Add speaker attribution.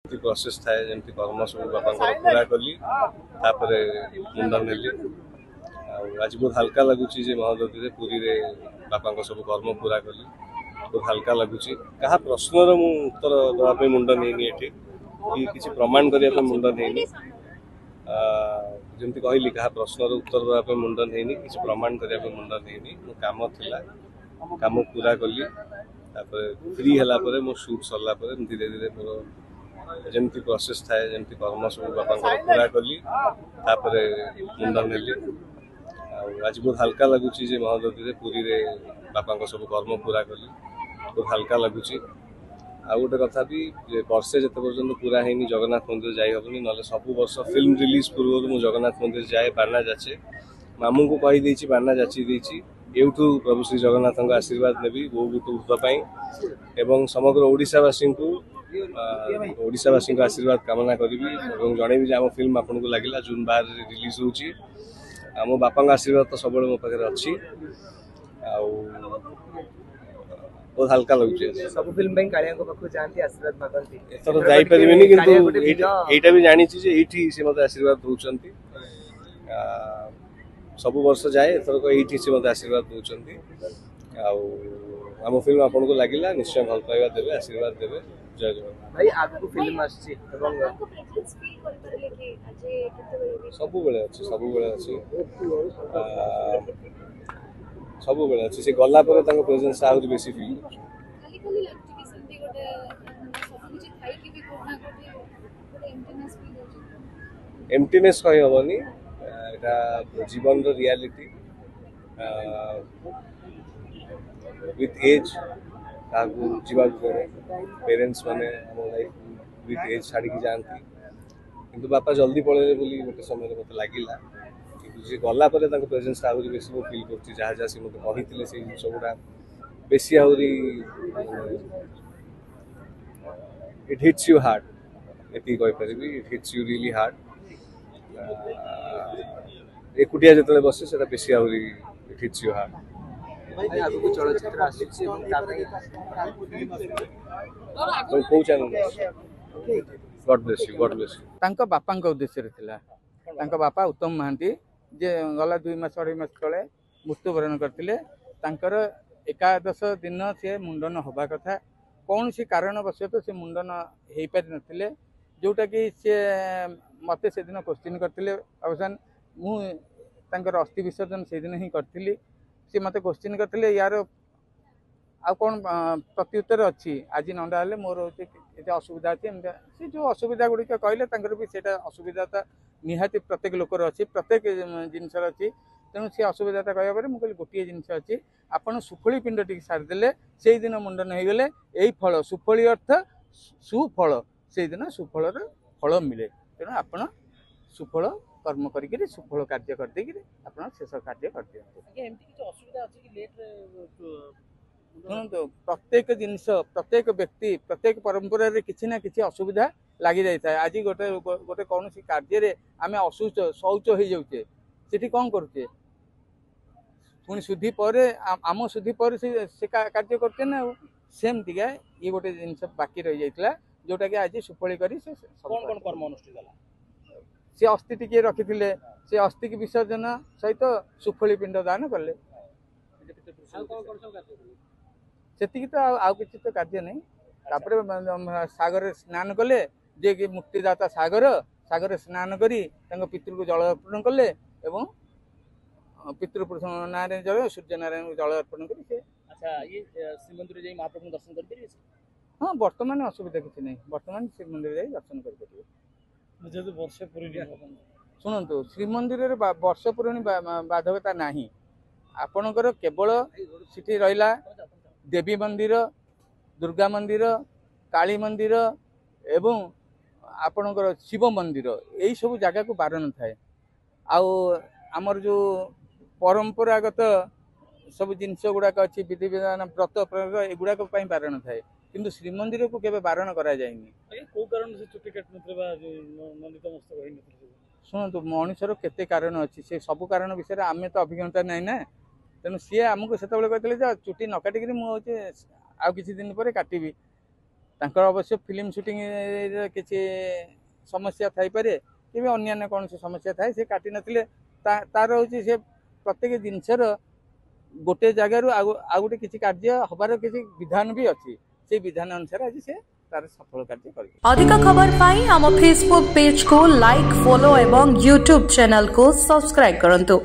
Speaker 1: Process थाए जमी कर्म सब बापा पूरा कली मुंडन नेली आज बहुत हल्का लगुच महादती पुरी रे बापा सब कर्म पूरा कली बहुत हल्का लगुच क्या प्रश्नर मु उत्तर देवाई मुंडन है कि किसी प्रमाण करने मुंडन है जमी कहली क्या प्रश्नर उत्तर देवाई मुंडन है किसी प्रमाण करने मुंडन है मो कम था कम पूरा कली फ्री है मो शूट सरला धीरे धीरे मोर जमी प्रोसेस थाए जमी कर्म सब बापा पूरा कली मुंडन नेली आज बहुत हल्का लगुच महादती पुरी रे बापा सब कर्म पूरा कली बहुत हल्का लगुच आ गोटे कथा भी वर्षे जिते पर्यटन पूरा है जगन्नाथ मंदिर जाई हेनी ना सब वर्ष फिल्म रिलीज पूर्व मुझे जगन्नाथ मंदिर जाए बाना जाचे मामू को कहीदे बाना जाची एवठू प्रभु श्री जगन्नाथ आशीर्वाद नेबी बो बुटुपाई एवं समग्र ओडिशावासी को ओडिशावासी आशीर्वाद कामना करी जनइबी आम फिल्म आपन को लगे जून 12 रिलीज होची मो बापा आशीर्वाद तो सब मो पाखे अच्छी बहुत हल्का लगे
Speaker 2: सब फिल्म कालिया पाखु जाती आशीर्वाद मागती
Speaker 1: एथर जाई परिबेनी किंतु एटा भी जानी छी जे एठी से मते आशीर्वाद दोचंती सब वर्ष जाए एथर को एठी से मते आशीर्वाद दोचंती आम फिल्म आपन को लागिला निश्चय भल पाइबा देबे आशीर्वाद देबे जय जगन्नाथ
Speaker 2: भाई आगु फिल्म आछि एवं
Speaker 1: सब बेले अछि सब बेले अच्छे से गला पर तांको प्रेजेंस आउर बेसी फील एम्प्टीनेस कहि हबनी एटा जीवन रो रियलिटी विथ एज ताकू जीवा पेरेंट्स माने हमर लाइफ विथ एज छाड़ी की जानती किंतु बापा जल्दी पळेले बोली गोटे समय मते लागिला जे गला पर तांको प्रेजेंस आउरी बेसी मो फील करछि जहा जहा से मते कहितले से जिंस गुडा बेसी आउरी इट हिट्स यू हार्ड एती कहि परबी it hits you really hard एकुटिया जतले बसे सेटा बेसी आउरी इट हिट्स यू हार्ड
Speaker 2: भाई आगु चलचित्र आछि एवं तापे
Speaker 1: तो को चैनल गॉड ब्लेस यू
Speaker 3: तांको बापांक उद्देश्य थिला तांको बापा उत्तम महांती जे गला 2 मास 2.5 मास तले मृत्युवरण करथिले तांकर एकादश दिन से मुंडन होबा कथा कौन सी कारणवशत से मुंडन हो पारि नथिले जोटा कि से मते से दिन क्वेश्चन करथिले अवसान मु तांकर अस्थि विसर्जन से दिन ही करथिली से मते क्वेश्चन करथिले यार आ कौन प्रत्युत्तर अच्छी आज नंदा हेले मोर ये असुविधा अच्छी से जो असुविधा गुड़िक कहले भी सेटा असुविधा निहाती प्रत्येक लोकर अच्छी प्रत्येक जिनस अच्छी तेणु से असुविधा कहवा पर मुझे गोटे जिनस अच्छी आपड़ सुफली पिंड टी सारिदे से दिन मुंडन हो गले यही फल सुफली अर्थ सुफल से दिन सुफल फल मिले तेणु आपड़ सुफल कर्म करी सुफल कार्य करदे आप शेष कार्य कर शुणु प्रत्येक जिनस प्रत्येक व्यक्ति प्रत्येक परंपरा किसी ना किसी असुविधा लगी जाए आज गोटे गोटे कौन कार्य आम अशौच शौच हो जाऊे से कौन करुचे पुणी शुद्धि पर आम शुद्धि पर से कार्य करते ना सेमतिका ये गोटे जिनस बाकी रही जाता जोटा कि आज सुफली करी से कर्म अनुष्ठित से अस्थि टी रखी से अस्थि की विसर्जन सहित सुफली पिंड दान कले से तो आउ किसी तो कार्य नहीं सागर स्नान कले जे कि मुक्तिदाता सागर सागर स्नान करी पितृ को जल अर्पण कले एवं पितृपुरुष ना जल सूर्य नारायण को जल अर्पण कर
Speaker 4: अच्छा ये श्रीमंदिर जाई महाप्रभु दर्शन कर परिबे
Speaker 3: हाँ वर्तमान असुविधा किसी नहीं वर्तमान श्रीमंदिर जाई दर्शन कर परिबे
Speaker 4: जेतु वर्ष पुरी
Speaker 3: शुणु श्रीमंदिर वर्ष पुराणी बाधकता नहीं आपणकर केवल सिटी रहिला देवी मंदिर दुर्गा मंदिर काली मंदिर एवं आपणकर शिव मंदिर यही सब जगह को बारण थाए आमर जो परंपरागत सब जिनस गुड़ाक अच्छी विधि विधान व्रत एगुड़ाक बारण थाए किंतु श्रीमंदिर को केबे बारण करा जायनी
Speaker 4: को कारण से चुटी काट नथले बा नंदित मस्तक होई नथले
Speaker 3: शुणु मनुष्यर केते कारण अच्छी से सब कारण विषय आम तो अभिज्ञता नहीं ना तेणु सी आमको से कहते चुटी न काटिक मुझे आउ किसी दिन पर काटबी तांकर अवश्य फिल्म शूटिंग किसी समस्या थाई पारे कि अन्य कौन समस्या थाए से काटी नथिले तार होची से प्रत्येक जिनसर गोटे जगार आउ गोटे किसी कार्य हबार किसी विधान भी अच्छी से विधान अनुसार आज से तार सफल कार्य कर।
Speaker 5: अधिक खबर पाई आम फेसबुक पेज को लाइक फॉलो एवं यूट्यूब चैनल को सब्सक्राइब करंतु।